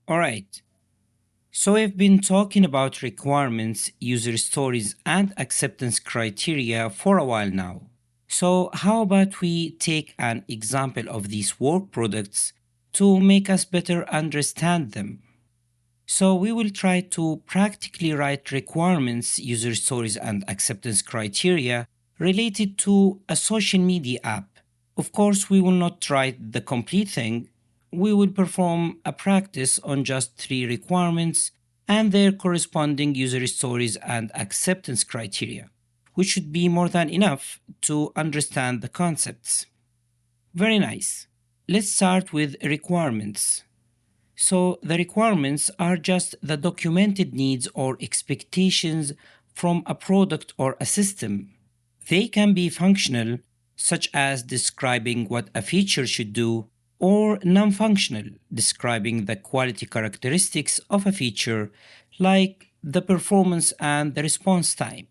Alright, so we've been talking about requirements, user stories, and acceptance criteria for a while now. So, how about we take an example of these work products to make us better understand them? So, we will try to practically write requirements, user stories, and acceptance criteria related to a social media app. Of course, we will not write the complete thing. We will perform a practice on just three requirements and their corresponding user stories and acceptance criteria, which should be more than enough to understand the concepts. Very nice. Let's start with requirements. So, the requirements are just the documented needs or expectations from a product or a system. They can be functional, such as describing what a feature should do, or non functional, describing the quality characteristics of a feature, like the performance and the response time.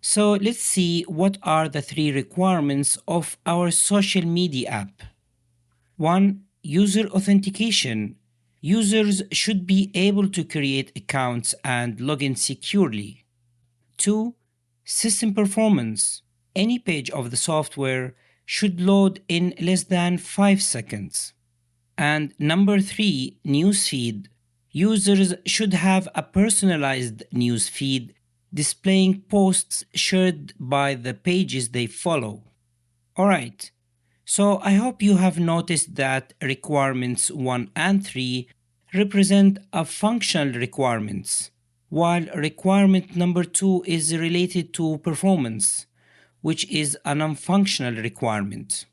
So, let's see what are the three requirements of our social media app. 1. User authentication. Users should be able to create accounts and log in securely. 2. System performance. Any page of the software should load in less than 5 seconds. And number 3, newsfeed. Users should have a personalized newsfeed displaying posts shared by the pages they follow. Alright, so I hope you have noticed that requirements 1 and 3 represent a functional requirements, while requirement number 2 is related to performance, which is a non-functional requirement.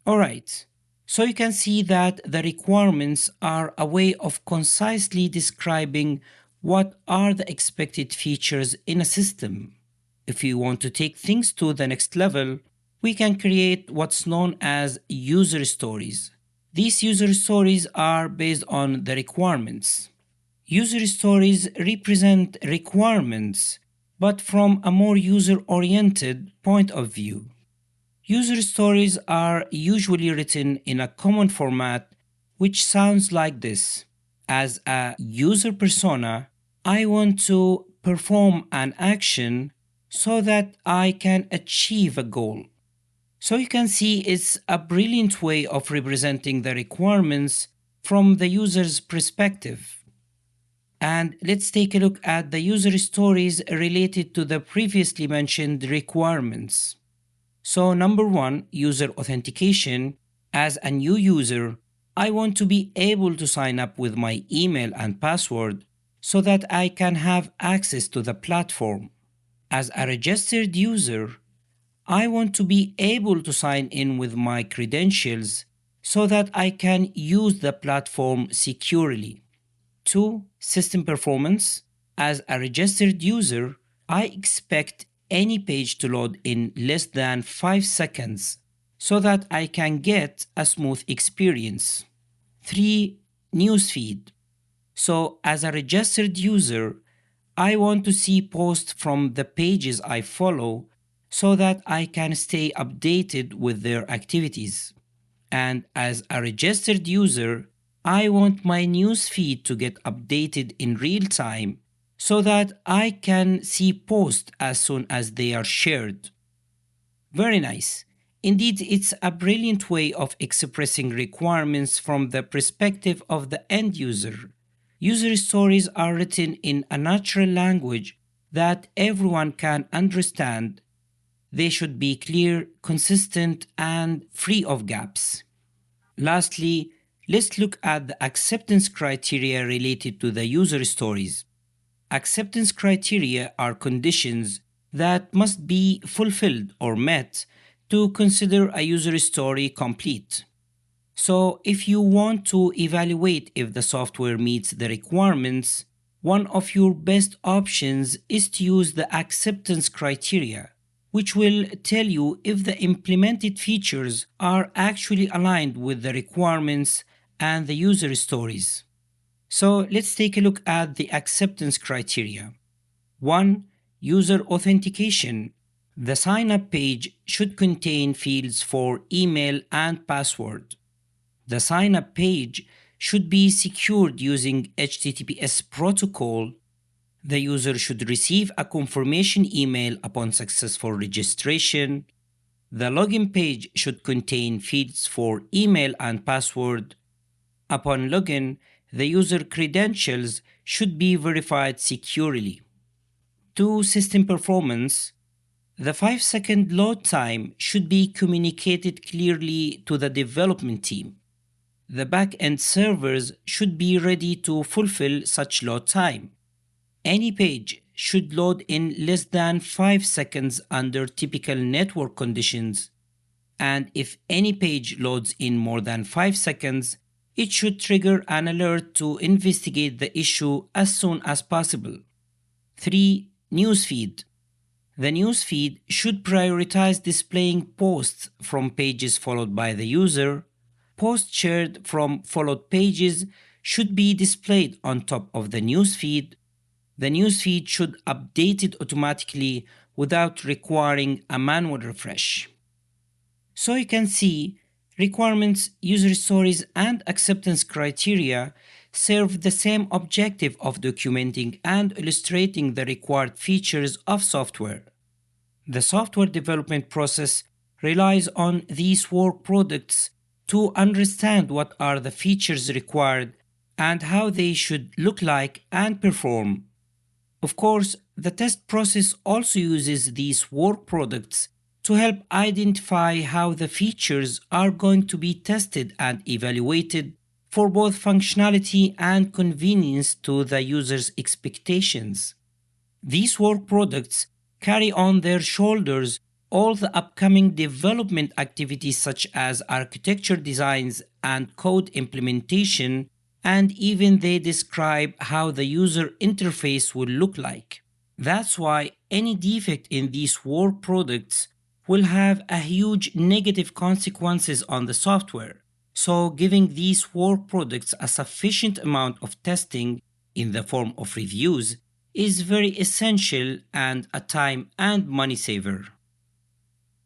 Alright, so you can see that the requirements are a way of concisely describing what are the expected features in a system. If you want to take things to the next level, we can create what's known as user stories. These user stories are based on the requirements. User stories represent requirements, but from a more user-oriented point of view. User stories are usually written in a common format which sounds like this. As a user persona, I want to perform an action so that I can achieve a goal. So you can see it's a brilliant way of representing the requirements from the user's perspective. And let's take a look at the user stories related to the previously mentioned requirements. So number 1, user authentication. As a new user, I want to be able to sign up with my email and password so that I can have access to the platform. As a registered user, I want to be able to sign in with my credentials so that I can use the platform securely. 2. System performance. As a registered user, I expect any page to load in less than 5 seconds so that I can get a smooth experience. 3. Newsfeed. So, as a registered user, I want to see posts from the pages I follow so that I can stay updated with their activities. And as a registered user, I want my newsfeed to get updated in real time so that I can see posts as soon as they are shared. Very nice. Indeed, it's a brilliant way of expressing requirements from the perspective of the end user. User stories are written in a natural language that everyone can understand. They should be clear, consistent, and free of gaps. Lastly, let's look at the acceptance criteria related to the user stories. Acceptance criteria are conditions that must be fulfilled or met to consider a user story complete. So, if you want to evaluate if the software meets the requirements, one of your best options is to use the acceptance criteria, which will tell you if the implemented features are actually aligned with the requirements and the user stories. So let's take a look at the acceptance criteria. 1. User authentication. The sign-up page should contain fields for email and password. The sign-up page should be secured using HTTPS protocol. The user should receive a confirmation email upon successful registration. The login page should contain fields for email and password. Upon login, the user credentials should be verified securely. To system performance, the 5-second load time should be communicated clearly to the development team. The back-end servers should be ready to fulfill such load time. Any page should load in less than 5 seconds under typical network conditions, and if any page loads in more than 5 seconds, it should trigger an alert to investigate the issue as soon as possible. 3. Newsfeed. The newsfeed should prioritize displaying posts from pages followed by the user. Posts shared from followed pages should be displayed on top of the newsfeed. The newsfeed should update it automatically without requiring a manual refresh. So you can see, requirements, user stories, and acceptance criteria serve the same objective of documenting and illustrating the required features of software. The software development process relies on these work products to understand what are the features required and how they should look like and perform. Of course, the test process also uses these work products to help identify how the features are going to be tested and evaluated for both functionality and convenience to the user's expectations. These work products carry on their shoulders all the upcoming development activities such as architecture designs and code implementation, and even they describe how the user interface will look like. That's why any defect in these work products will have a huge negative consequences on the software. So giving these work products a sufficient amount of testing in the form of reviews is very essential and a time and money saver.